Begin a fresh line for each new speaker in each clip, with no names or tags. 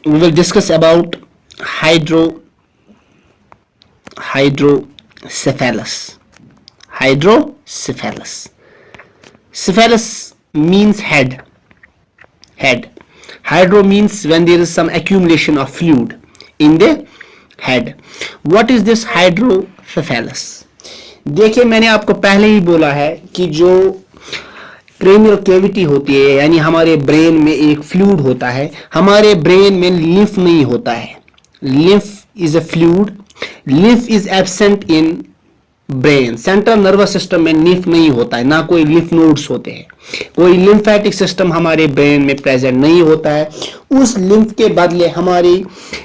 we will discuss about hydrocephalus. Hydrocephalus. Cephalus means head. Hydro means when there is some accumulation of fluid in the head. What is this hydrocephalus? देखिए, मैंने आपको पहले ही बोला है कि जो cranial cavity होती है, यानी हमारे ब्रेन में एक फ्लूइड होता है. हमारे ब्रेन में लिम्फ नहीं होता है. Lymph is a fluid. Lymph is absent in brain. Central nervous system में लिम्फ नहीं होता है, ना कोई लिम्फ नोड्स होते हैं. कोई लिम्फेटिक सिस्टम हमारे ब्रेन में प्रेजेंट नहीं होता है. उस लिम्फ के बदले हमारी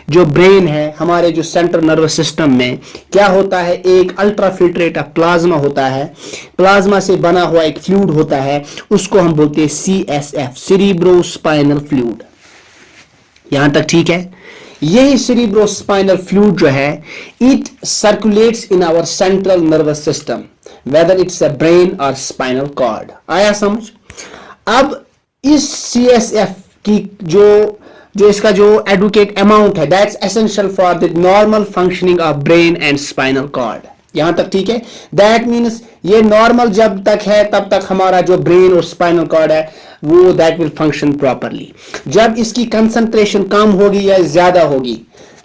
जो ब्रेन है, हमारे जो सेंट्रल नर्वस सिस्टम में क्या होता है, एक अल्ट्राफिल्ट्रेट ऑफ प्लाज्मा होता है. प्लाज्मा से बना हुआ एक फ्लूइड होता है, उसको हम बोलते हैं CSF, सेरिब्रोस्पाइनल फ्लूइड. यहां तक ठीक है. यही सेरिब्रोस्पाइनल फ्लूइड जो है, it circulates in our central nervous system, whether it's a brain और स्पाइनल कॉर्ड. आया समझ? अब इस CSF की जो इसका जो एडुकेट अमाउंट है, that's essential for the normal functioning of brain and spinal cord. यहां तक ठीक है. दैट मीन्स ये नॉर्मल जब तक है तब तक हमारा जो ब्रेन और स्पाइनल कॉर्ड है वो दैट विल फंक्शन प्रॉपरली. जब इसकी कंसंट्रेशन कम होगी या ज्यादा होगी,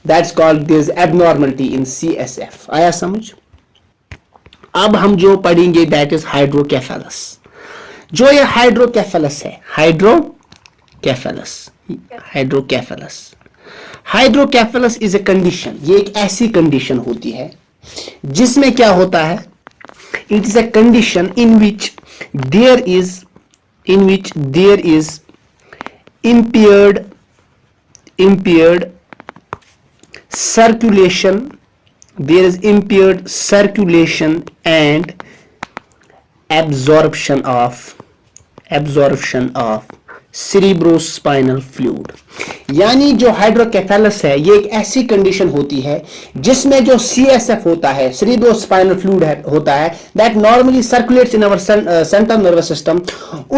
that's called this abnormality in CSF. आया समझ? अब हम जो पढ़ेंगे दैट इज हाइड्रोकेफेलस. जो ये हाइड्रोकेफेलस है, हाइड्रोकेफेलस इज ए कंडीशन. ये एक ऐसी कंडीशन होती है जिसमें क्या होता है, it is a condition in which there is impaired circulation. There is impaired circulation and absorption of cerebrospinal fluid. यानी जो हाइड्रोकेफेलस है, ये एक ऐसी कंडीशन होती है जिसमें जो CSF होता है, सेरिब्रोस्पाइनल फ्लूइड होता है, that normally circulates in our central nervous system.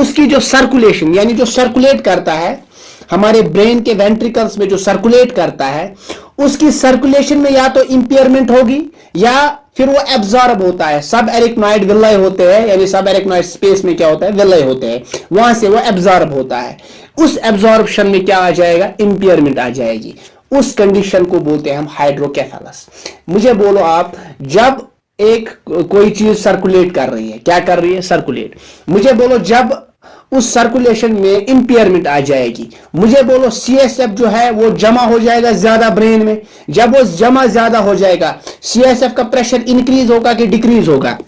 उसकी जो सर्कुलेशन, यानी जो सर्कुलेट करता है हमारे ब्रेन के वेंट्रिकल्स में, जो सर्कुलेट करता है, उसकी सर्कुलेशन में या तो इंपेयरमेंट होगी या फिर वो एब्जॉर्ब होता है. सब एरिकनॉइड विलाय होते हैं, यानी सब एरिकनॉइड स्पेस में क्या होता है, विलाय होते हैं, वहां से वो एब्जॉर्ब होता है. उस एब्जॉर्प्शन में क्या आ जाएगा, इंपेयरमेंट आ जाएगी. उस कंडीशन को बोलते हैं हम हाइड्रोकेफेलस. मुझे बोलो आप, जब एक कोई चीज सर्कुलेट कर रही है, क्या कर रही है, सर्कुलेट. मुझे बोलो जब उस सर्कुलेशन में इंपेयरमेंट आ जाएगी. मुझे बोलो CSF जो है वो जमा हो जाएगा ज्यादा ब्रेन में. जब वो जमा ज्यादा हो जाएगा, CSF का प्रेशर इंक्रीज होगा कि डिक्रीज होगा,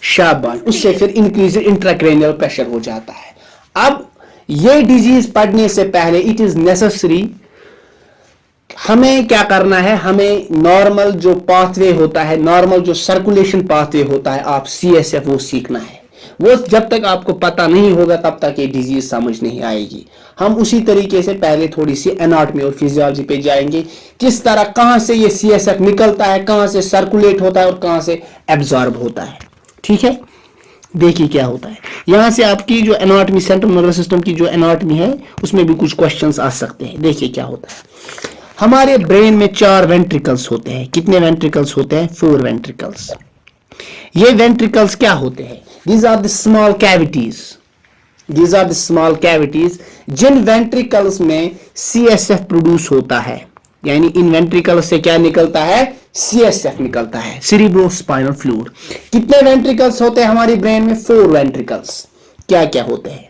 शाबाश. उससे फिर इंक्रीज इंट्राक्रैनियल प्रेशर हो जाता है. अब ये डिजीज पढ़ने से पहले इट इज नेसेसरी, हमें क्या करना है, हमें नॉर्मल जो पाथवे होता है, नॉर्मल जो सर्कुलेशन पाथवे होता है आप CSF वो सीखना है. वो जब तक आपको पता नहीं होगा तब तक ये डिजीज समझ नहीं आएगी. हम उसी तरीके से पहले थोड़ी सी एनाटॉमी और फिजियोलॉजी पे जाएंगे, किस तरह, कहां से ये CSF निकलता है, कहां से सर्कुलेट होता है और कहां से एब्जॉर्ब होता है. ठीक है, देखिए क्या होता है. यहां से आपकी जो एनाटॉमी, सेंट्रल नर्वस सिस्टम की जो एनाटॉमी है, उसमें भी कुछ क्वेश्चंस आ सकते हैं. देखिए क्या होता है. हमारे ब्रेन में 4 वेंट्रिकल्स होते हैं. कितने वेंट्रिकल्स होते हैं, 4 वेंट्रिकल्स. ये वेंट्रिकल्स क्या होते हैं, these are the small cavities जिन वेंट्रिकल्स में CSF प्रोड्यूस होता है. यानी इन वेंट्रिकल्स से क्या निकलता है, CSF निकलता है, सेरिब्रोस्पाइनल फ्लूइड. कितने वेंट्रिकल्स होते हैं हमारी ब्रेन में, 4 वेंट्रिकल्स. क्या क्या होते हैं,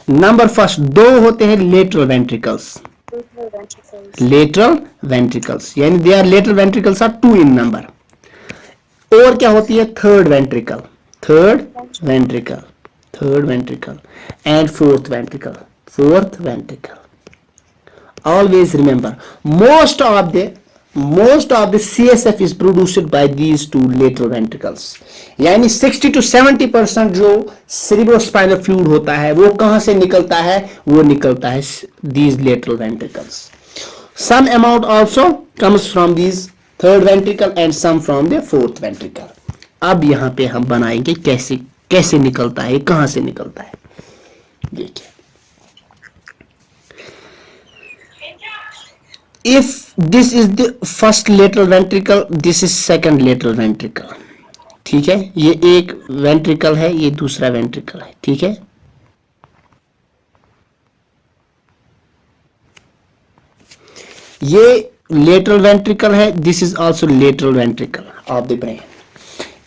नंबर फर्स्ट 2 होते हैं लेटरल वेंट्रिकल्स. यानी they are lateral ventricles are 2 in number. और क्या होती है, third ventricle and fourth ventricle. Always remember, most of the CSF is produced by these 2 lateral ventricles. यानी 60 to 70% जो cerebrospinal fluid होता है वो कहां से निकलता है, वो निकलता है these lateral ventricles. Some amount also comes from these third ventricle and some from the fourth ventricle. अब यहां पे हम बनाएंगे कैसे निकलता है, कहां से निकलता है. देखिए if this is the first lateral ventricle, this is second lateral ventricle, ठीक है। ये एक वेंट्रिकल है, ये दूसरा वेंट्रिकल है, ठीक है। ये लेटरल वेंट्रिकल है, this is also lateral ventricle of the brain.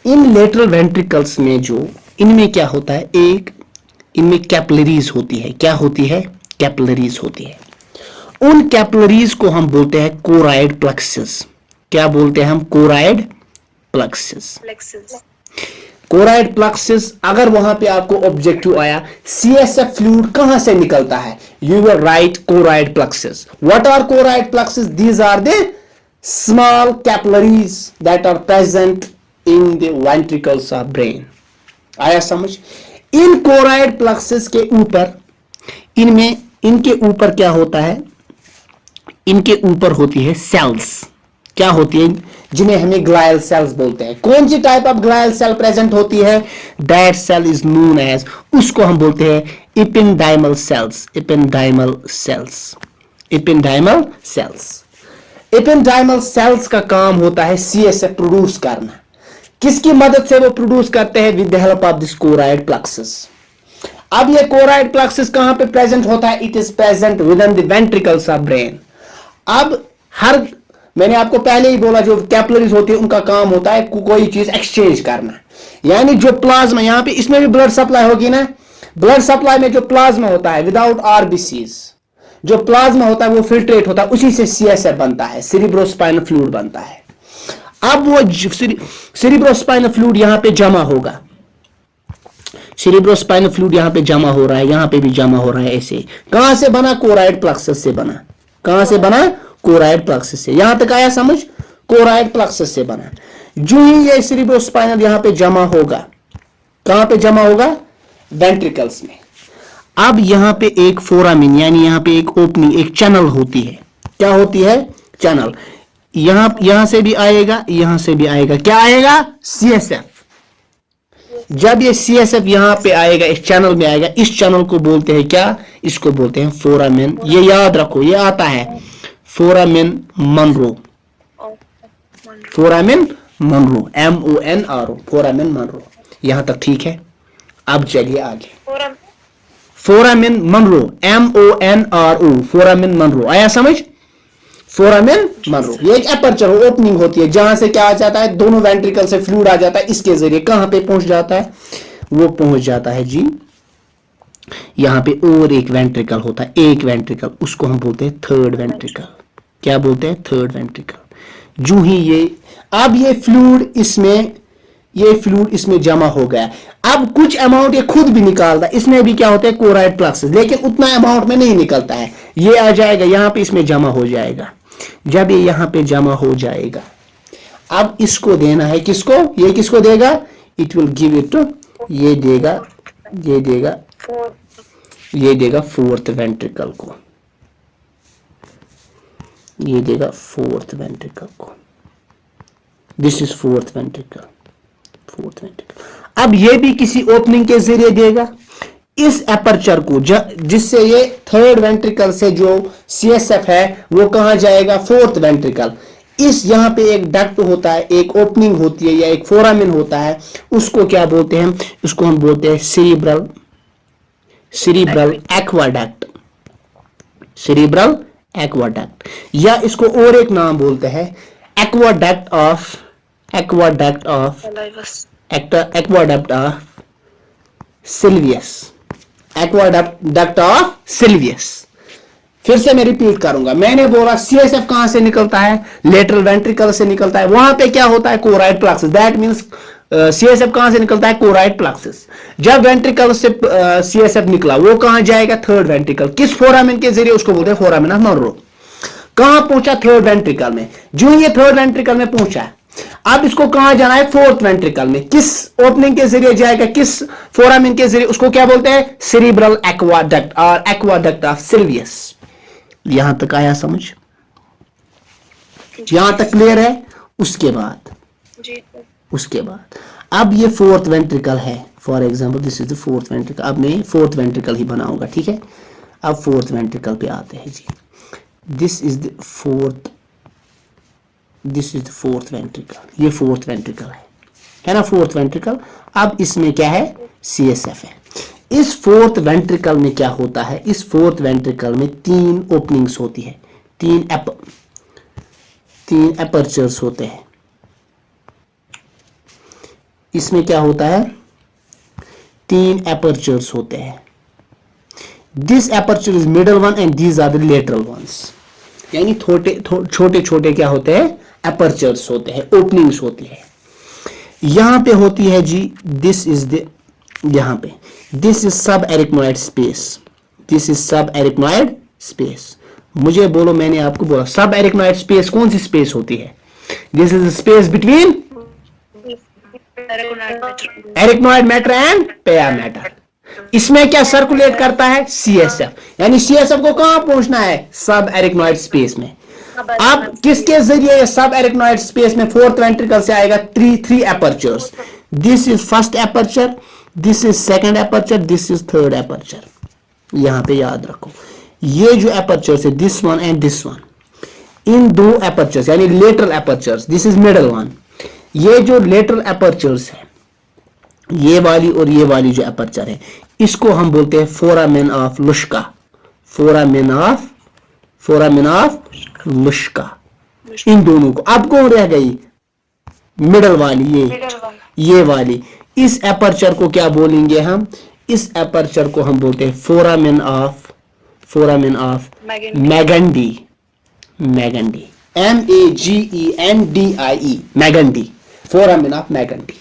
In lateral ventricles में जो इनमें क्या होता है, एक इनमें कैपिलरीज होती है। क्या होती है? कैपिलरीज होती है। उन कैपिलरीज को हम बोलते हैं कोराइड प्लेक्सस। क्या बोलते हैं हम? Choroid plexus. Choroid plexus. अगर वहां पे आपको ऑब्जेक्टिव आया सीएसएफ फ्लूइड कहां से निकलता है, you will write choroid plexus. What are choroid plexus? These are the small capillaries that are present in the ventricles of brain. आया समझ? इन कोराइड प्लेक्सस के ऊपर, इनमें इनके ऊपर क्या होता है? इनके ऊपर होती है सेल्स। क्या होती है? जिन्हें हमें ग्लायल सेल्स बोलते हैं। कौन सी type of glial cell present होती है? That cell is known as, उसको हम बोलते हैं ependymal cells. Ependymal cells. Ependymal cells. Ependymal cells का काम होता है सीएसएफ प्रोड्यूस करना। किसकी मदद से वो प्रोड्यूस करते हैं? With the help of this choroid plexus. अब ये कोराइड प्लेक्सस कहां पे प्रेजेंट होता है? It is present with in the ventricles of brain. अब हर, मैंने आपको पहले ही बोला, जो कैपिलरीज होती है उनका काम होता है कोई चीज एक्सचेंज करना। यानी जो प्लाज्मा, यहां पे इसमें भी ब्लड सप्लाई होगी ना। ब्लड सप्लाई में जो प्लाज्मा होता है विदाउट आरबीसीज, जो प्लाज्मा होता है वो फिल्ट्रेट होता है, उसी से सीएसएफ बनता है, सेरिब्रोस्पाइनल फ्लूइड बनता है। अब वो सेरिब्रोस्पाइनल फ्लूइड यहां पे जमा होगा। सेरिब्रोस्पाइनल फ्लूइड यहां पे जमा हो रहा है, यहां पे भी जमा हो रहा है। ऐसे कहां से बना? कोराइड प्लेक्सस से बना। कहां से बना? कोराइड प्लेक्सस से। यहां तक आया समझ? कोराइड प्लेक्सस से बना। जो ही ये सेरिब्रोस्पाइनल यहां पे जमा होगा, कहां पे जमा होगा? वेंट्रिकल्स में। अब यहां पे एक फोरामिन, यानी यहां पे एक ओपनिंग, एक चैनल होती है। क्या होती है? चैनल। यहां से भी आएगा, यहां से भी आएगा। क्या आएगा? सीएसएफ। जब ये सीएसएफ यहां पे आएगा, इस चैनल में आएगा, इस चैनल को बोलते हैं क्या? इसको बोलते हैं फोरामिन। ये याद रखो, ये आता है foramen Monro. Foramen Monro, MONRO, foramen Monro. यहां तक ठीक है? अब चलिए आगे। Foramen Monro, MONRO, foramen Monro. आया समझ? Foramen Monro. ये एक एपर्चर, ओपनिंग होती है, जहां से क्या आ जाता है? दोनों वेंट्रिकल से फ्लूइड आ जाता है। इसके जरिए कहां पे पहुंच जाता है? वो पहुंच जाता है जी, यहां पे और एक वेंट्रिकल होता है, एक वेंट्रिकल, उसको हम बोलते हैं थर्ड वेंट्रिकल। क्या बोलते हैं? Third ventricle. जो ही ये, अब ये फ्लूइड इसमें जमा हो गया। अब कुछ अमाउंट ये खुद भी निकालता है। इसमें भी क्या होता है? कोराइड प्लेक्सस, लेकिन उतना अमाउंट में नहीं निकलता है। ये आ जाएगा यहां पे, इसमें जमा हो जाएगा। जब ये यहां पे जमा हो जाएगा, अब इसको देना है किसको? ये किसको देगा? It will give it to, ये देगा फोर्थ वेंट्रिकल को। ये देगा फोर्थ वेंट्रिकल को। This is fourth ventricle. Fourth ventricle. अब ये भी किसी ओपनिंग के जरिए देगा इस एपर्चर को, जिससे ये थर्ड वेंट्रिकल से जो सीएसएफ है वो कहां जाएगा? Fourth ventricle. इस यहां पे एक डक्ट होता है, एक ओपनिंग होती है, या एक फोरामिन होता है, उसको क्या बोलते हैं? उसको हम बोलते हैं सेरिब्रल एक्वाडक्ट। सेरिब्रल एक्वाडक्ट, या इसको और एक नाम बोलते हैं aqueduct of Sylvius. Aqueduct of Silvius. फिर से मैं रिपीट करूंगा। मैंने बोला सीएसएफ कहां से निकलता है? लेटरल वेंट्रिकल से निकलता है। वहां पे क्या होता है? Choroid plexus. That means CSF कहां से निकलता है? Choroid plexus. जब वेंट्रिकल से सीएसएफ निकला, वो कहां जाएगा? Third ventricle. किस फोरामिन के जरिए? उसको बोलते हैं फोरामिन ऑफ मनरो। कहां पहुंचा? थर्ड वेंट्रिकल में। जो ये थर्ड वेंट्रिकल में पहुंचा, अब इसको कहां जाना है? फोर्थ वेंट्रिकल में। किस ओपनिंग के जरिए जाएगा? किस फोरामिन के जरिए? उसको क्या बोलते हैं? सेरिब्रल एक्वाडक्ट और एक्वाडक्ट ऑफ सिल्वियस। यहां तक आया समझ? यहां तक क्लियर है? उसके बाद अब ये फोर्थ वेंट्रिकल है। For example this is the fourth ventricle. अब मैं फोर्थ वेंट्रिकल ही बनाऊंगा, ठीक है? अब फोर्थ वेंट्रिकल पे आते हैं जी। This is the fourth, this is the fourth ventricle, ये फोर्थ वेंट्रिकल है ना, फोर्थ वेंट्रिकल। अब इसमें क्या है, CSF है। इस फोर्थ वेंट्रिकल में क्या होता है, इस फोर्थ वेंट्रिकल में 3 ओपनिंग्स होती है, 3 एपर्चर्स होते हैं। इसमें क्या होता है, 3 एपर्चर्स होते हैं। This aperture is middle one and these are the lateral ones, यानी छोटे छोटे क्या होते हैं, एपर्चर्स होते हैं, ओपनिंग्स होती है। यहां पे होती है जी, दिस इज द, यहां पे दिस इज सब एरिकनॉइड स्पेस, दिस इज सब एरिकनॉइड स्पेस। मुझे बोलो, मैंने आपको बोला सब एरिकनॉइड स्पेस कौन सी स्पेस होती है, this is space between arachnoid mater and pia mater. इसमें क्या सर्कुलेट करता है, CSF, यानी CSF को कहां पहुंचना है, सब एरिकनॉइड स्पेस में। अब किसके जरिए सब एरिकनॉइड स्पेस में, फोर्थ वेंट्रिकल से आएगा, three apertures. This is first aperture, this is second aperture, this is third aperture. यहां पे याद रखो, ये जो एपर्चर्स है, this one and this one, इन 2 एपर्चर्स यानी lateral apertures, this is middle one. ये जो लेटरल एपर्चर्स है, ये वाली और ये वाली जो एपर्चर है, इसको हम बोलते हैं foramen of Luschka, foramen of Luschka. इन दोनों को, अब कौन रह गई, मिडल वाली, ये वाली। इस एपर्चर को क्या बोलेंगे हम, इस एपर्चर को हम बोलते हैं foramen of Magendie, MEGENDIE, Magendie, foramen of Magendie.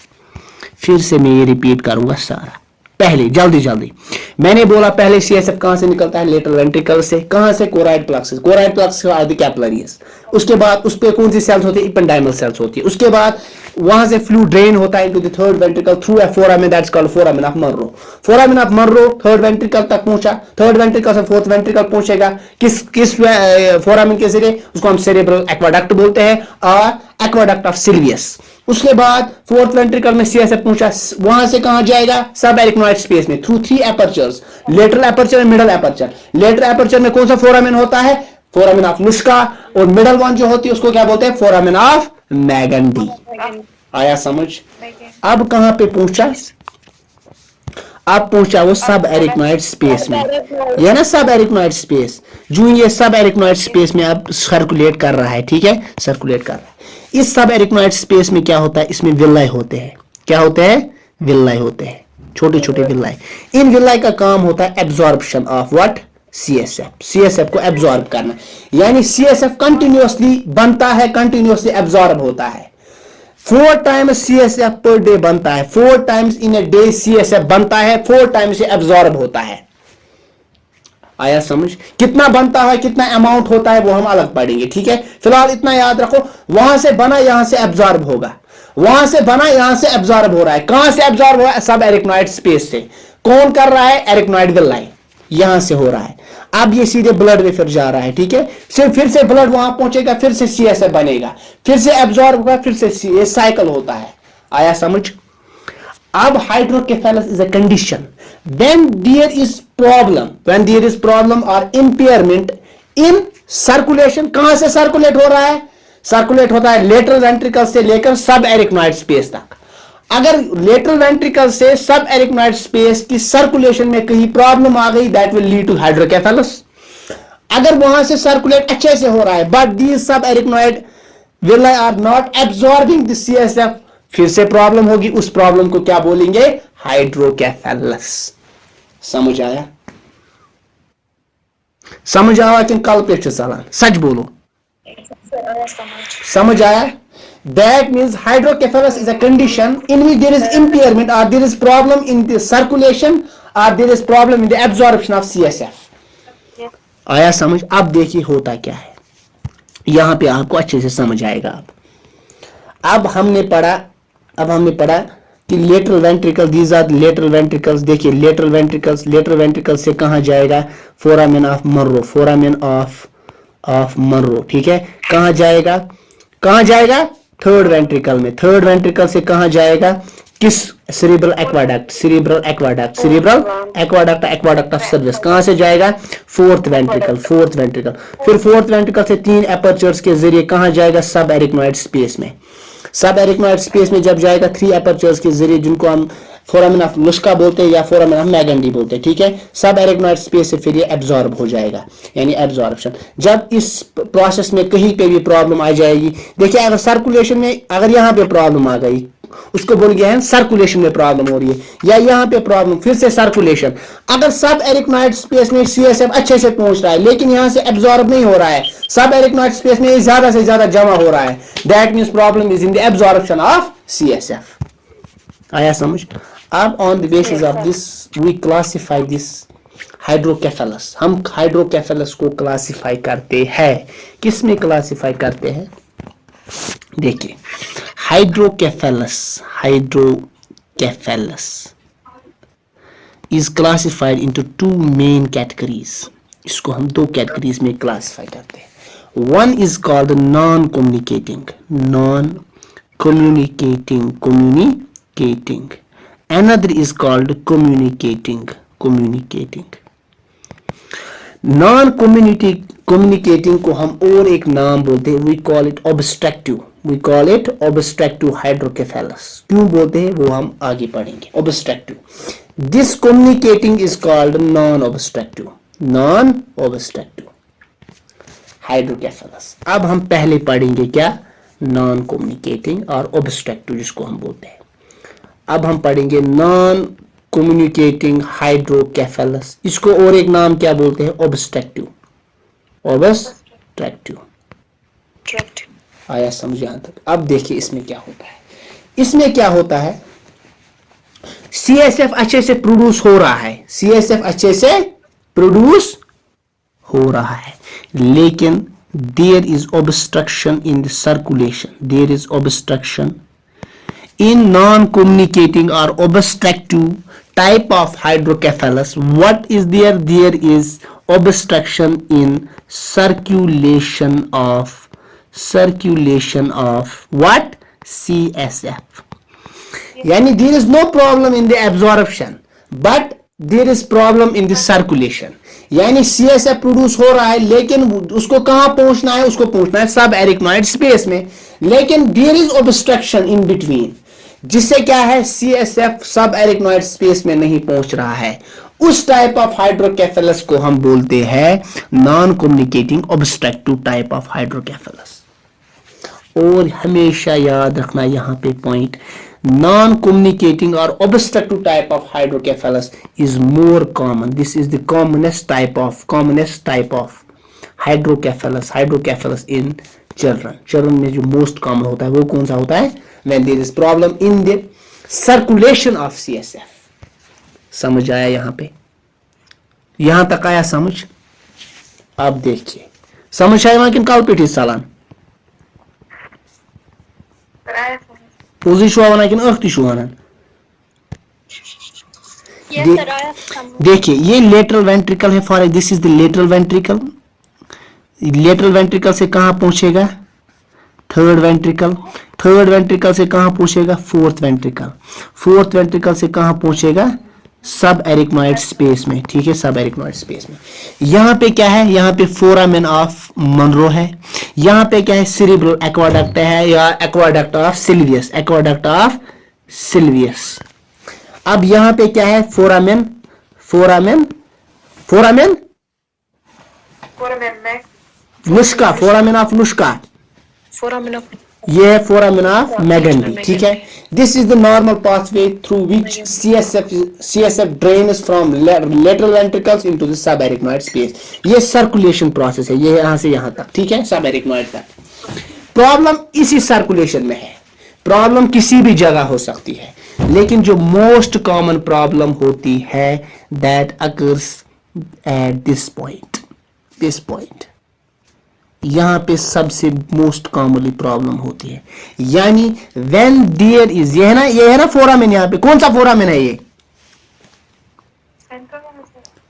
फिर से मैं ये रिपीट करूंगा सारा। पहले जल्दी मैंने बोला, पहले CSF कहां से निकलता है, लेटरल वेंट्रिकल से। कहां से, choroid plexus, choroid plexus are the capillaries. उसके बाद उस पे कौन सी सेल्स होती है, इपेंडाइमल सेल्स होती है। उसके बाद वहां से फ्लूइड ड्रेन होता है into the third ventricle through a foramen, that's called foramen of Monro. Foramen of Monro third ventricle तक पहुंचा, थर्ड वेंट्रिकल से फोर्थ वेंट्रिकल पहुंचेगा, किस फोरामेन के जरिए, उसको हम सेरेब्रल एक्वाडक्ट बोलते हैं, और एक्वाडक्ट ऑफ सिल्वियस। उसके बाद फोर्थ वेंट्रिकल में CSF पहुंचा, वहां से कहां जाएगा, सब एरिकनॉइड स्पेस में, through 3 apertures, lateral aperture and middle aperture. Lateral aperture में कौन सा फोरामेन होता है, फोरामेन ऑफ लुश्का, और मिडल वन जो होती है उसको क्या बोलते हैं, फोरामेन ऑफ मैगेंडी। आया समझ। अब कहां पे पहुंचा, अब पहुंचा वो सब एरिकनॉइड स्पेस में, ये ना सब एरिकनॉइड स्पेस। जो ये सब एरिकनॉइड स्पेस में अब सर्कुलेट कर रहा है, ठीक है, सर्कुलेट कर रहा है। इस सब एरिकनॉइड स्पेस में क्या होता है, इसमें विल्लाई होते हैं। क्या होते हैं, विल्लाई होते हैं, छोटे छोटे विल्लाई। इन विल्लाई का काम होता है एब्जॉर्प्शन ऑफ व्हाट, CSF को एब्जॉर्ब करना, यानी CSF कंटिन्यूअसली बनता है, कंटिन्यूअसली एब्जॉर्ब होता है। 4 टाइम्स CSF पर डे बनता है, 4 times in a day CSF बनता है, 4 टाइम्स से एब्जॉर्ब होता है। आया समझ। कितना बनता है, कितना अमाउंट होता है, वो हम अलग पढ़ेंगे, ठीक है। फिलहाल इतना याद रखो, वहां से बना यहां से एब्जॉर्ब होगा, वहां से बना यहां से एब्जॉर्ब हो रहा है। कहां से एब्जॉर्ब हो रहा है, सब एरिकनॉइड स्पेस से। कौन कर रहा है, एरिकनॉइड विल्लाई, यहां से हो रहा है। अब ये सीधे ब्लड में फिर जा रहा है, ठीक है। फिर से ब्लड वहां पहुंचेगा, फिर से CSF बनेगा, फिर से एब्जॉर्ब होगा, फिर से ये साइकिल होता है। आया समझ। अब hydrocephalus is a condition when there is problem or impairment in circulation। कहां से सर्कुलेट हो रहा है, सर्कुलेट होता है लेटरल वेंट्रिकल से लेकर सब एरिकनॉइड स्पेस तक। अगर लेटरल वेंट्रिकल से सब एरिकनॉइड स्पेस की सर्कुलेशन में कहीं प्रॉब्लम आ गई, that will lead to hydrocephalus. अगर वहां से सर्कुलेट अच्छे से हो रहा है, but these subarachnoid will are not absorbing the CSF, फिर से प्रॉब्लम होगी। उस प्रॉब्लम को क्या बोलेंगे, हाइड्रोकेफेलस। समझ आया, समझ आया कि कल पे चलान, सच बोलो, समझ आया। That means hydrocephalus is a condition in which there is impairment or there is problem in the circulation or there is problem in the absorption of CSF। आया समझ। अब देखिए होता क्या है, यहां पे आपको अच्छे से समझ आएगा। अब हमने पढ़ा कि lateral ventricle, these are lateral ventricles. देखिए लेटरल वेंट्रिकल से कहां जाएगा, foramen of Monro, foramen of Monro, ठीक है। कहां जाएगा, थर्ड वेंट्रिकल में। थर्ड वेंट्रिकल से कहां जाएगा, किस cerebral aqueduct, cerebral aqueduct, cerebral aqueduct, aqueduct of Sylvius कहां से जाएगा? Fourth ventricle, fourth ventricle. फिर फोर्थ वेंट्रिकल से 3 एपर्चर्स के जरिए कहां जाएगा? सब एरिकनॉइड स्पेस में। सब एरिकनॉइड स्पेस में जब जाएगा 3 एपर्चर्स के जरिए, जिनको हम फोरामेन ऑफ लुस्का बोलते हैं या फोरामेन ऑफ मैगेंडी बोलते हैं, ठीक है। सब एरिकनॉइड स्पेस से फिर ये एब्जॉर्ब हो जाएगा, यानी एब्जॉर्प्शन। जब इस प्रोसेस में कहीं पे भी प्रॉब्लम आ जाएगी, देखिए अगर सर्कुलेशन में अगर यहां पे प्रॉब्लम आ गई, उसको बोल गया है सर्कुलेशन में प्रॉब्लम हो रही है, या यहां पे प्रॉब्लम, फिर से सर्कुलेशन। अगर सब एरिकनॉइड स्पेस में सीएसएफ अच्छे से पहुंच रहा है लेकिन यहां से एब्जॉर्ब नहीं हो रहा है, सब एरिकनॉइड स्पेस में ज्यादा से ज्यादा जमा हो रहा है, that means problem is in the absorption of CSF. आया समझ? अब on the basis of this we classify this hydrocephalus. हम हाइड्रोकेफेलस को क्लासिफाई करते हैं, किस में क्लासिफाई करते हैं? देखिए hydrocephalus, hydrocephalus is classified into 2 main categories. इसको हम 2 कैटेगरीज में क्लासिफाई करते हैं। One is called non-communicating, non-communicating, communicating. Another is called communicating, communicating. Non-communicating को हम और एक नाम बोलते हैं, we call it obstructive, we call it obstructive hydrocephalus. क्यों बोलते हैं वो हम आगे पढ़ेंगे। obstructive. This communicating is called non-obstructive, non-obstructive hydrocephalus. अब हम पहले पढ़ेंगे क्या? non-communicating और obstructive जिसको हम बोलते हैं। अब हम पढ़ेंगे non-communicating hydrocephalus, इसको और एक नाम क्या बोलते हैं? obstructive, obstructive. आया समझ यहां तक? अब देखिए इसमें क्या होता है। इसमें क्या होता है, सीएसएफ अच्छे से प्रोड्यूस हो रहा है, सीएसएफ अच्छे से प्रोड्यूस हो रहा है, लेकिन there is obstruction in the circulation, there is obstruction in non-communicating or obstructive type of hydrocephalus. What is there? There is obstruction in circulation of what? CSF. यानी there is no problem in the absorption but there is problem in the circulation. यानी CSF produce हो रहा है लेकिन उसको कहां पहुंचना है? उसको पहुंचना है सब एरिकनॉइड स्पेस में, लेकिन there is obstruction in between, जिससे क्या है? CSF सब एरिकनॉइड स्पेस में नहीं पहुंच रहा है। उस टाइप ऑफ हाइड्रोकेफेलस को हम बोलते हैं non communicating obstructive type of hydrocephalus. और हमेशा याद रखना यहां पे पॉइंट, नॉन कम्युनिकेटिंग और obstructive type of hydrocephalus is more common. This is the commonest type of hydrocephalus in children में जो मोस्ट कॉमन होता है वो कौन सा होता है? when there is problem in the circulation of CSF. समझ आया यहां पे? यहां तक आया समझ? अब देखिए समझ आया वहां किन कालपिट सालान पोजी शुआ वना किन अख्ती शुआ वना। देखिए ये लेटरल वेंट्रिकल है for, this is the lateral ventricle. Lateral ventricle से कहां पहुंचेगा? Third ventricle. थर्ड वेंट्रिकल से कहां पहुंचेगा? Fourth ventricle. फोर्थ वेंट्रिकल से कहां पहुंचेगा? सब एरिकनॉइड स्पेस में, ठीक है, सब एरिकनॉइड स्पेस में। यहां पे क्या है? यहां पे फोरामेन ऑफ मनरो है। यहां पे क्या है? सेरिब्रल एक्वाडक्ट है या aqueduct of Sylvius, aqueduct of Sylvius. अब यहां पे क्या है? Foramen Luschka, foramen of Luschka, ये है फोरामेन ऑफ मैगेंडी, ठीक है। This is the normal pathway through which CSF drains from lateral ventricles into the सब एरिकनॉइड स्पेस। ये सर्कुलेशन प्रोसेस है, ये यहां से यहां तक, ठीक है, सब एरिकनॉइड तक। प्रॉब्लम इसी सर्कुलेशन में है, प्रॉब्लम किसी भी जगह हो सकती है, लेकिन जो मोस्ट कॉमन प्रॉब्लम होती है that occurs at this point, यहां पे सबसे मोस्ट कॉमनली प्रॉब्लम होती है। यानी व्हेन देयर इज, ये है ना फोरामेन, यहां पे कौन सा फोरामेन है? ये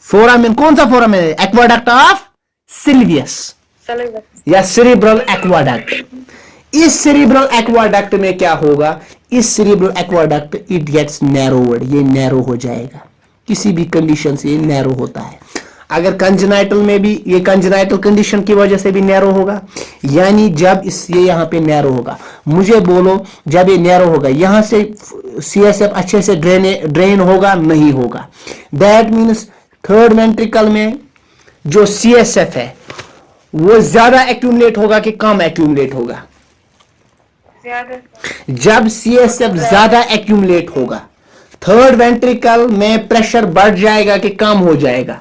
फोरामेन कौन सा फोरामेन है? एक्वाडक्ट ऑफ सिल्वियस या सेरिब्रल एक्वाडक्ट। इस सेरिब्रल एक्वाडक्ट में क्या होगा? इस cerebral aqueduct it gets narrowed, ये नैरो हो जाएगा, किसी भी कंडीशन से ये नैरो होता है। अगर कंजेनाइटल में भी, ये कंजेनाइटल कंडीशन की वजह से भी नैरो होगा, यानी जब इस ये यहाँ पे नैरो होगा। मुझे बोलो जब ये नैरो होगा यहां से सीएसएफ अच्छे से ड्रेन होगा, नहीं होगा। दैट मीन्स थर्ड वेंट्रिकल में जो सीएसएफ है वो ज्यादा एक्यूमुलेट होगा कि कम एक्यूमुलेट होगा? जब सीएसएफ ज्यादा एक्यूमुलेट होगा थर्ड वेंट्रिकल में प्रेशर बढ़ जाएगा कि कम हो जाएगा?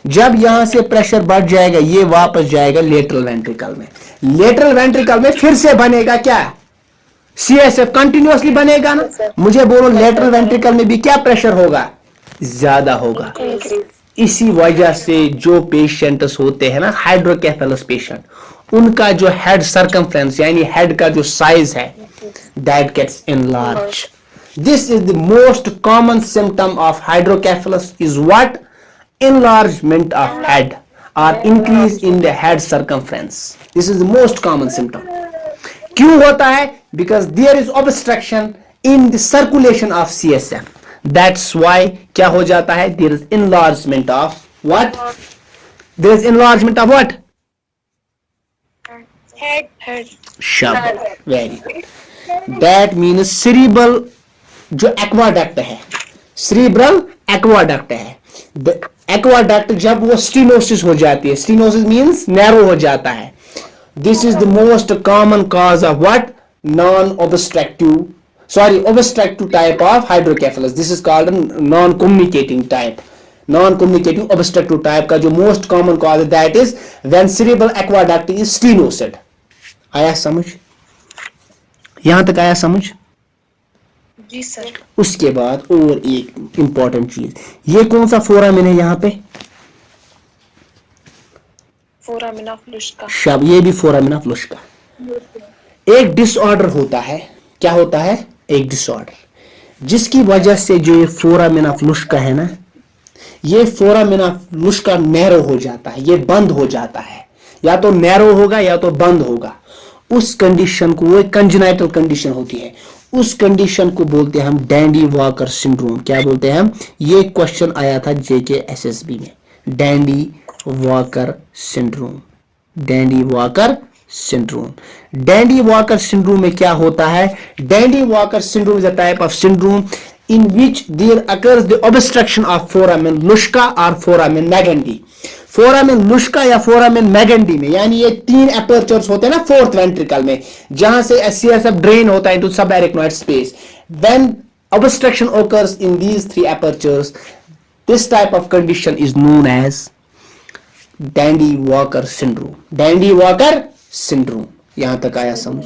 जब यहां से प्रेशर बढ़ जाएगा ये वापस जाएगा लेटरल वेंट्रिकल में। लेटरल वेंट्रिकल में फिर से बनेगा क्या? सीएसएफ कंटिन्यूअसली बनेगा ना। मुझे बोलो लेटरल वेंट्रिकल में भी क्या प्रेशर होगा? ज्यादा होगा। इसी वजह से जो पेशेंट्स होते हैं ना हाइड्रोकेफेलस पेशेंट, उनका जो हेड सर्कमफ्रेंस यानी हेड का जो साइज है that gets enlarge. This is the most common symptom of hydrocephalus is what? Enlargement of head or increase in the head circumference. This is the most common symptom. क्यों होता है? Because there is obstruction in the circulation of CSF. That's why क्या हो जाता है? There is enlargement of what? There is enlargement of what?
Head.
Shabbat. Very good. That means cerebral जो aqueduct है, cerebral aqueduct है, aqueduct जब वो stenosis हो जाती है, स्टीनोसिस मींस नैरो हो जाता है, this is the most common cause of what? Non obstructive obstructive type of hydrocephalus. This is called non communicating type. Non communicating obstructive type का जो मोस्ट कॉमन कॉज है that is when cerebral aqueduct is stenosed. आया समझ? यहां तक आया समझ?
जी सर।
उसके बाद और एक इंपॉर्टेंट चीज, ये कौन सा फोरामिन है यहाँ पे?
Foramen of Luschka.
शब, ये भी फोरामिन ऑफ लुश्का। एक डिसऑर्डर होता है, क्या होता है? एक डिसऑर्डर जिसकी वजह से जो ये फोरामिन ऑफ लुश्का है ना, ये फोरामिन ऑफ लुश्का नैरो हो जाता है, ये बंद हो जाता है, या तो नैरो होगा या तो बंद होगा। उस कंडीशन को, वो एक कंजेनाइटल कंडीशन होती है, उस कंडीशन को बोलते हैं हम डैंडी वॉकर सिंड्रोम। क्या बोलते हैं हम? ये क्वेश्चन आया था जेके एसएसबी में, dandy walker syndrome. Dandy walker syndrome. Dandy walker syndrome में क्या होता है? Dandy walker syndrome is a type of syndrome in which there occurs the obstruction of foramen luschka or foramen magendi. Foramen Luschka या foramen Magendie में, यानी ये तीन apertures होते हैं ना फोर्थ वेंट्रिकल में, जहां से सीएसएफ ड्रेन होता है into subarachnoid space. When obstruction occurs in these three apertures, this type of condition is known as Dandy-Walker syndrome. Dandy-Walker syndrome. यहां तक आया समझ?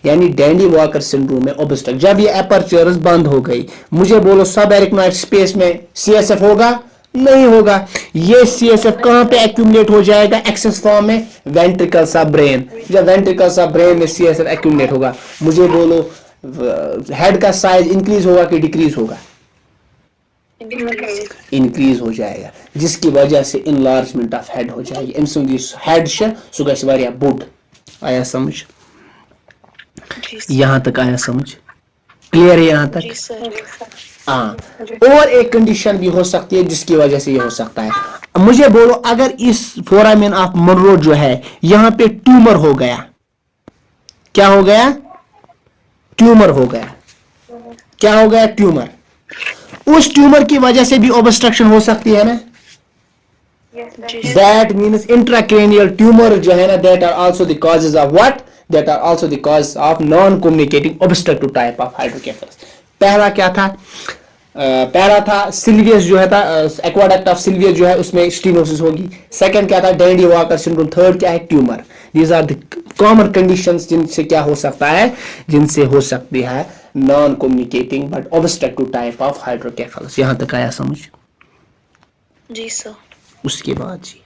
यानी डैंडी वॉकर सिंड्रोम में ऑब्स्ट्रक्ट, जब ये एपर्चर्स बंद हो गई, मुझे बोलो सब एरिकनॉइड स्पेस में सीएसएफ होगा? नहीं होगा। ये सीएसएफ कहां पे एक्यूमुलेट हो जाएगा? एक्सेस फॉर्म में वेंट्रिकल सब ब्रेन। जब वेंट्रिकल सब ब्रेन में सीएसएफ एक्यूमुलेट होगा, मुझे बोलो हेड का साइज इंक्रीज होगा कि डिक्रीज होगा? इंक्रीज हो जाएगा, जिसकी वजह से इनलार्जमेंट ऑफ हेड हो जाएगी। अम सुन हेड सु गछ वारिया बोड। आया समझ? यहां तक आया समझ? क्लियर है यहां तक? हाँ। और एक कंडीशन भी हो सकती है जिसकी वजह से ये हो सकता है। मुझे बोलो अगर इस फोरामिन ऑफ मनरो जो है यहां पे ट्यूमर हो गया, क्या हो गया? ट्यूमर हो गया। क्या हो गया? ट्यूमर। उस ट्यूमर की वजह से भी ऑब्स्ट्रक्शन हो सकती है ना? दैट मीन्स इंट्राक्रेनियल ट्यूमर जो है ना, that are also the causes of what? That are also the cause of non-communicating obstructive type of hydrocephalus. पहला क्या था? पहला था सिल्वियस जो है था, एक्वाडक्ट ऑफ सिल्वियस जो है उसमें स्टीनोसिस होगी। सेकंड क्या था? Dandy walker syndrome. थर्ड क्या है? Tumour. These are the common conditions जिनसे क्या हो सकता है? जिनसे हो सकती है non-communicating but obstructive type of hydrocephalus. यहां तक आया समझ?
जी सर।
उसके बाद जी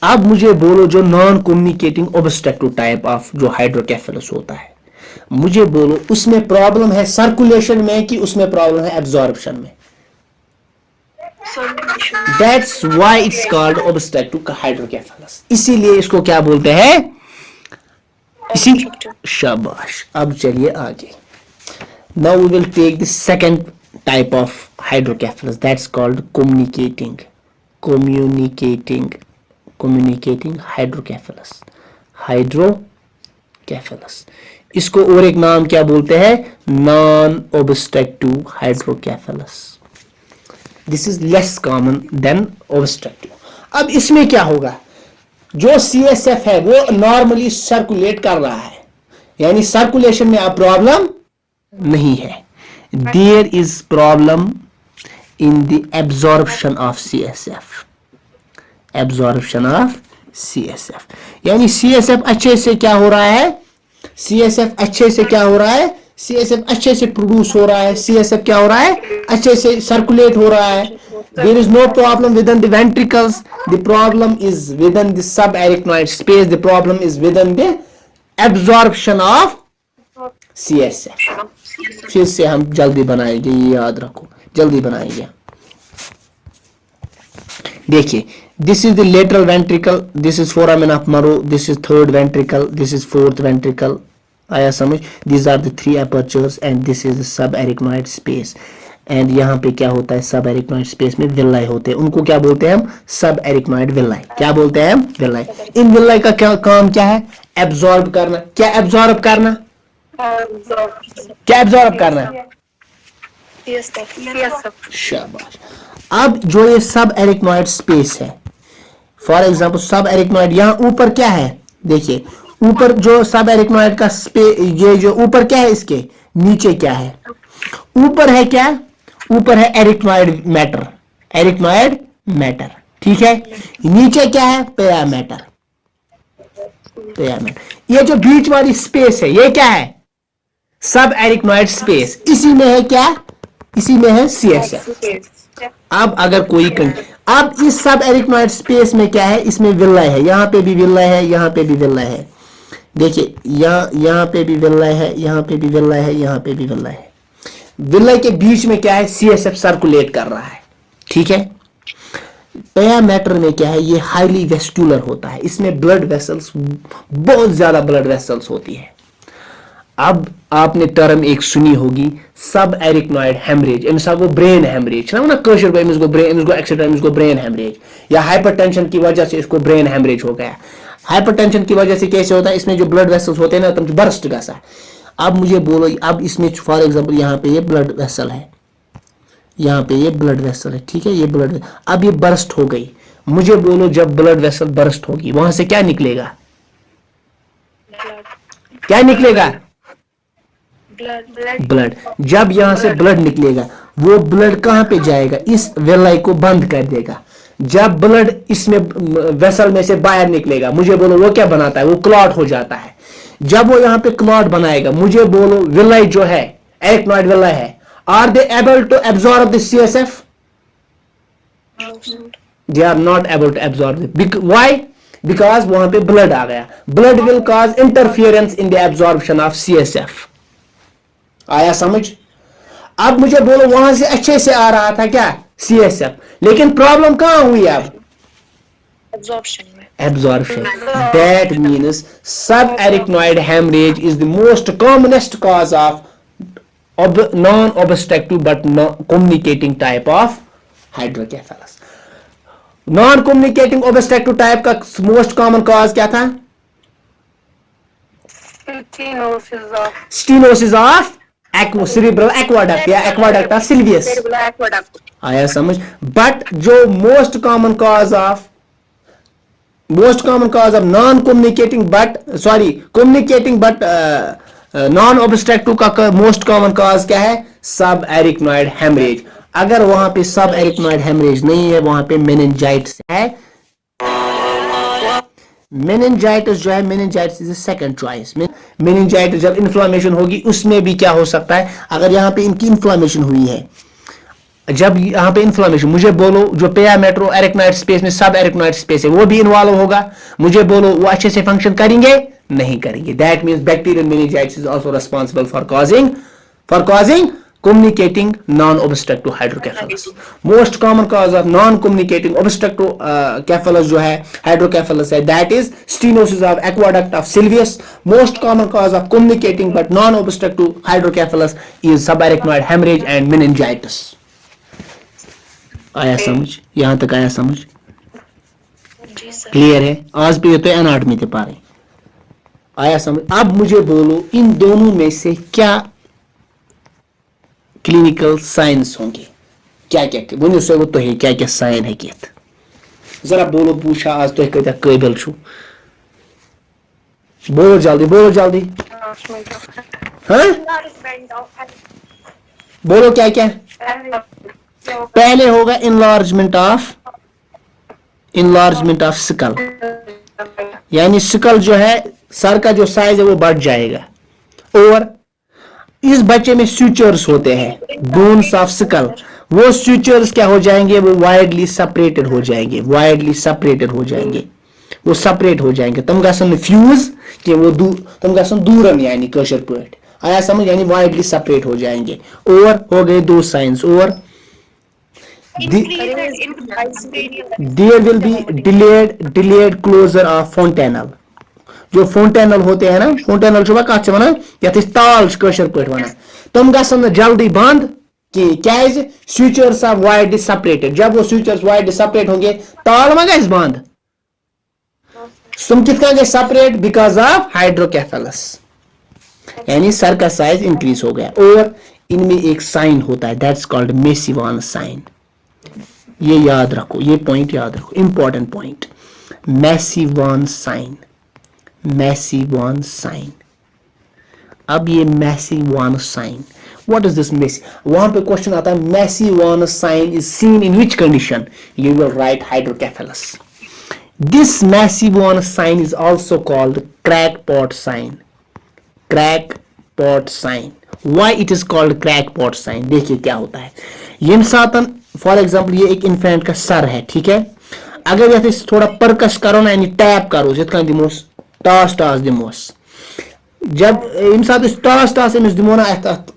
अब मुझे बोलो जो non communicating obstructive type of जो हाइड्रोकेफेलस होता है, मुझे बोलो उसमें प्रॉब्लम है सर्कुलेशन में कि उसमें प्रॉब्लम है एब्जॉर्प्शन में? That's why it's called obstructive hydrocephalus. इसीलिए इसको क्या बोलते हैं? इसी
Obstructive.
शाबाश। अब चलिए आगे। Now we will take the second type of hydrocephalus, that's called communicating hydrocephalus. इसको और एक नाम क्या बोलते हैं? Non obstructive hydrocephalus. This is less common than obstructive. अब इसमें क्या होगा? जो CSF है वो नॉर्मली सर्कुलेट कर रहा है, यानी सर्कुलेशन में अब प्रॉब्लम नहीं है. There is problem in the absorption of CSF. यानी CSF अच्छे से क्या हो रहा है? CSF अच्छे से प्रोड्यूस हो रहा है. CSF क्या हो रहा है? अच्छे से सर्कुलेट हो रहा है. There is no problem within the ventricles. The problem is within the subarachnoid space. The problem is within the absorption of CSF. फिर से हम जल्दी बनाएंगे, ये याद रखो, जल्दी बनाएंगे. देखिए, this is the lateral ventricle, this is foramen of Moro, this is third ventricle, this is fourth ventricle. आया समझ? These are the three apertures and this is the subarachnoid space. And यहाँ पे क्या होता है? subarachnoid space में villi होते हैं. उनको क्या बोलते हैं हम? subarachnoid villi. क्या बोलते हैं हम? villi. इन villi का क्या काम क्या है? एब्जॉर्ब करना. क्या एब्जॉर्ब करना? शाबाश. अब जो ये सब एरिकनॉइड स्पेस है, फॉर एग्जांपल सब एरिकनॉइड, यहाँ ऊपर क्या है? देखिए, ऊपर जो सब एरिकनॉइड का स्पेस, ये जो ऊपर क्या है, इसके नीचे क्या है? ऊपर है क्या? ऊपर है एरिकनॉइड मैटर. ठीक है. नीचे क्या है? पेया मैटर. ये जो बीच वाली स्पेस है, ये क्या है? सब एरिकनॉइड स्पेस. इसी में है क्या? इसी में है CSF. अब अगर कोई अब इस सब एरिकनॉइड स्पेस में क्या है? इसमें विल्ला है. यहाँ पे भी विल्ला है, यहाँ पे भी विल्ला है. देखिए, यहाँ पे भी विल्ला है, यहाँ पे भी विल्ला है, यहाँ पे भी विल्ला है. विल्ला के बीच में क्या है? CSF सर्कुलेट कर रहा है. ठीक है. पेया मैटर में क्या है? ये हाईली वेस्कुलर होता है. इसमें ब्लड वेसल्स, बहुत ज्यादा ब्लड वेसल्स होती है. अब आपने टर्म एक सुनी होगी, सब एरिकनॉइड हेमरेज. इन सब वो ब्रेन हेमरेज ना, कशर पे इसको ब्रेन हेमरेज, या हाइपरटेंशन की वजह से इसको ब्रेन हेमरेज हो गया. हाइपरटेंशन की वजह से कैसे होता है? इसमें जो ब्लड वेसल्स होते हैं ना, तुम बर्स्ट गसा. अब मुझे बोलो, अब इसमें फॉर एग्जांपल यहाँ पे ये ब्लड वेसल है, यहाँ पे ये ब्लड वेसल है. ठीक है. ये ब्लड, अब ये बर्स्ट हो गई. मुझे बोलो, जब ब्लड वेसल बर्स्ट होगी, वहां से क्या निकलेगा? क्या निकलेगा? ब्लड. जब यहां से ब्लड निकलेगा, वो ब्लड कहां पे जाएगा? इस वेलाई को बंद कर देगा. जब ब्लड इसमें वेसल में से बाहर निकलेगा, मुझे बोलो वो क्या बनाता है? वो क्लॉट हो जाता है. जब वो यहां पे क्लॉट बनाएगा, मुझे बोलो विलाई जो है, एरिकनॉइड विलाई है, are they able to absorb the CSF? They are not able to absorb. Why? Because वहां पे ब्लड आ गया. Blood will cause interference in the absorption of CSF. आया समझ? अब मुझे बोलो, वहां से अच्छे से आ रहा था क्या? CSF. लेकिन प्रॉब्लम कहां हुई? अब absorption. That means subarachnoid hemorrhage is the most commonest cause of non-obstructive but communicating type of hydrocephalus. Non-communicating obstructive type का most common cause क्या था? Stenosis of cerebral aqueduct या aqueduct of Sylvius. आया समझ? But जो most common cause of communicating but non-obstructive का most common cause क्या है? subarachnoid hemorrhage. अगर वहां पे subarachnoid hemorrhage नहीं है, वहां पे meningitis है. meningitis जो है, meningitis is the second choice. meningitis जब inflammation होगी, उसमें भी क्या हो सकता है? अगर यहाँ पे इनकी inflammation हुई है, जब यहाँ पे इन्फ्लामेशन, मुझे बोलो जो पेया मेट्रो एरिकनॉइड स्पेस में सब एरिकनॉइड स्पेस है, वो भी इन्वॉल्व होगा. मुझे बोलो वो अच्छे से फंक्शन करेंगे? नहीं करेंगे. That means bacterial meningitis is also responsible for causing communicating non-obstructive hydrocephalus. Most common cause of non-communicating obstructive cephalus जो है hydrocephalus है, that is stenosis of aqueduct of Sylvius. Most common cause of communicating but non-obstructive hydrocephalus is subarachnoid hemorrhage and meningitis. आया समझ? यहाँ तक आया समझ?
जी सर।
क्लियर है? आज पे तो एनाटॉमी ते पारे आया समझ? अब मुझे बोलो इन दोनों में से क्या क्लिनिकल साइंस होंगे? क्या क्या वो से वो तो है क्या क्या साइन है कि जरा बोलो पूछा आज तो कहता काबिल छु बोलो जल्दी हाँ बोलो क्या क्या पहले होगा इनलार्जमेंट ऑफ स्कल यानी स्कल जो है सर का जो साइज है वो बढ़ जाएगा और इस बच्चे में स्यूचर्स होते हैं बोन्स ऑफ स्कल वो स्यूचर्स क्या हो जाएंगे वो वाइडली सेपरेटेड हो जाएंगे वो सेपरेट हो जाएंगे तम गसन फ्यूज कि वो तम गसन दूरन यानी कशर पट आया समझ यानी वाइडली सेपरेट हो जाएंगे और हो गए दो साइंस और there will be delayed closure of fontanelle जो फोंटेनल होते हैं ना फोंटेनल छुबा कत छ वनान यथ ताल कशर पट वनान तम गसन जल्दी बंद कि क्या स्विचर्स आर वाइडली सेपरेटेड जब वो स्विचर्स वाइडली सेपरेट होंगे ताल मा गस बंद तुम कित गए सेपरेट बिकॉज ऑफ हाइड्रोकेफेलस यानी सर का साइज इंक्रीज हो गया और इनमें एक साइन होता है दैट्स कॉल्ड मेसिवान साइन ये याद रखो ये पॉइंट याद रखो इंपॉर्टेंट पॉइंट मेसिवान साइन अब ये Macewen sign what is this मेसी वहां पे क्वेश्चन आता है Macewen sign is seen in which condition you will write hydrocephalus this Macewen sign is also called crackpot sign why it is called crackpot sign देखिए क्या होता है यम सातन for example ये एक इन्फेंट का सर है ठीक है अगर ये थोड़ा परकस करो ना यानी टैप करो जितना दिमोस टास दिमोस जब यम सात टास एमस दिमो ना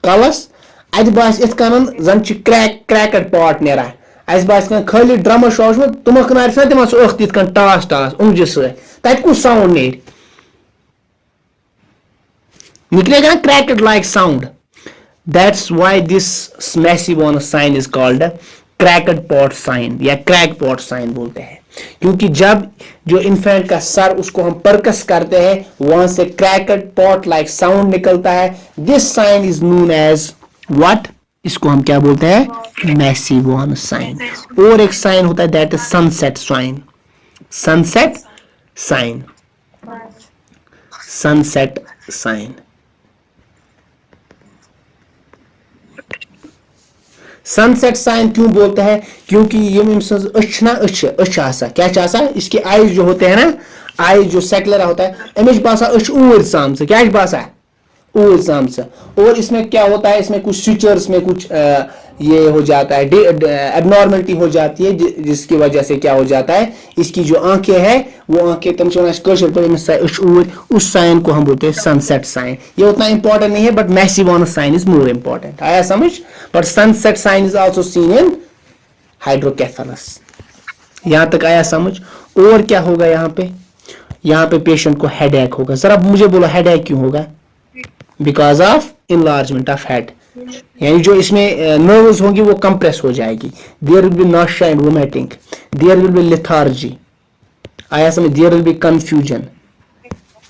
कलस अत बास इत कन जन क्रैकड पॉट नेरा अस बास खाली ड्रम शोश तुम नार तिम अख इत टास उंगजि सत कुछ साउंड नेर निकलेगा ना cracked like sound that's why this Macewen sign is called cracked pot sign या क्रैक पॉट साइन बोलते हैं क्योंकि जब जो इन्फेंट का सर उसको हम परकस करते हैं वहां से क्रैकेड पॉट लाइक साउंड निकलता है this sign is known as what इसको हम क्या बोलते हैं मेसिवान साइन और एक साइन होता है that is sunset sign sunset sign क्यों बोलते हैं क्योंकि ये क्या इसके आईज जो होते हैं ना आईज जो सेकुलर होता है अमिश बासा ऊर साम से क्या बासा ऊर साम से और इसमें क्या होता है इसमें कुछ स्विचर्स में कुछ ये हो जाता है एबनॉर्मलिटी हो जाती है जिसकी वजह से क्या हो जाता है इसकी जो आंखें हैं वो आंखें तुम उस साइन को हम बोलते हैं सनसेट साइन ये उतना इंपॉर्टेंट नहीं है but Macewen sign is more important आया समझ but sunset sign is also seen in hydrocephalus यहां तक आया समझ और क्या होगा यहाँ पे पेशेंट को हेडेक होगा जरा मुझे बोलो हेडेक क्यों होगा because of enlargement of head यानी जो इसमें नर्व्स होंगी वो कंप्रेस हो जाएगी there will be nausea and vomiting there will be lethargy आया समझ देयर विल बी कंफ्यूजन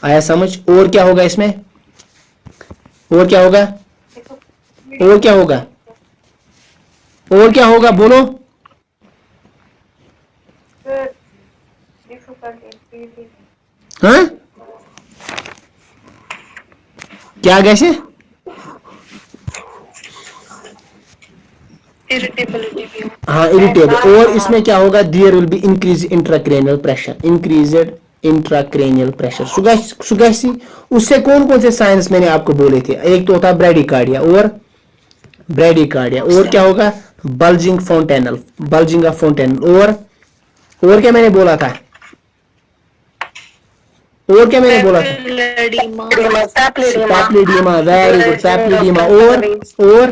आया समझ और क्या होगा इसमें और क्या होगा बोलो हाँ क्या कैसे
इरिटेबिलिटी भी
हाँ इरिटेबल और इसमें क्या होगा there will be increase intracranial pressure सुगैसी उससे कौन से साइंस मैंने आपको बोले थे एक तो होता है ब्रेडिकार्डिया और क्या होगा बल्जिंग ऑफ फोंटेनल और क्या मैंने बोला था पैप्लिडीमा वेरी गुड पैप्लिडीमा और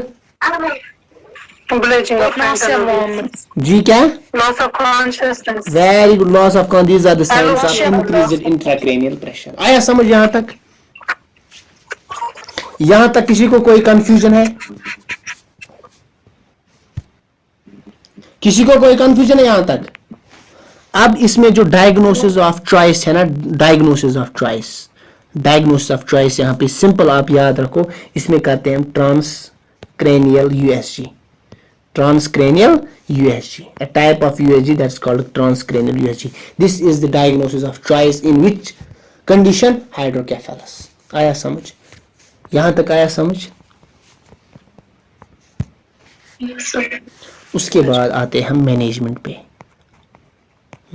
Bleaching of mental ability.
जी क्या?
Loss of consciousness.
Very good, loss of con, these are the signs of
Elevation of
increased intracranial pressure. आया समझ यहां तक? यहां तक किसी को कोई कंफ्यूजन है? किसी को कोई कंफ्यूजन है यहां तक? अब इसमें जो डायग्नोसिस ऑफ चॉइस है ना, diagnosis of choice, diagnosis of choice यहां पे सिंपल आप याद रखो, इसमें कहते हैं ट्रांसक्रैनियल USG, transcranial USG, a type of USG that's called transcranial USG. This is the diagnosis of choice in which condition? Hydrocephalus. आया समझ? यहां तक आया समझ?
Yes, sir.
उसके बाद आते हैं हम मैनेजमेंट पे।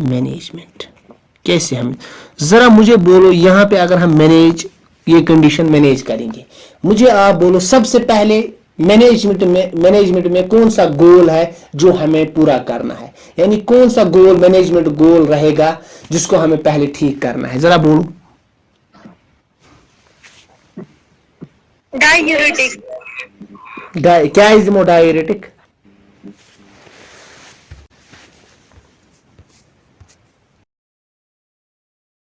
मैनेजमेंट कैसे हम, जरा मुझे बोलो यहां पे अगर हम मैनेज, ये कंडीशन मैनेज करेंगे, मुझे आप बोलो सबसे पहले मैनेजमेंट में कौन सा गोल है जो हमें पूरा करना है, यानी कौन सा गोल मैनेजमेंट गोल रहेगा जिसको हमें पहले ठीक करना है, जरा बोलो।
Diuretic.
क्या इज डायरेटिक?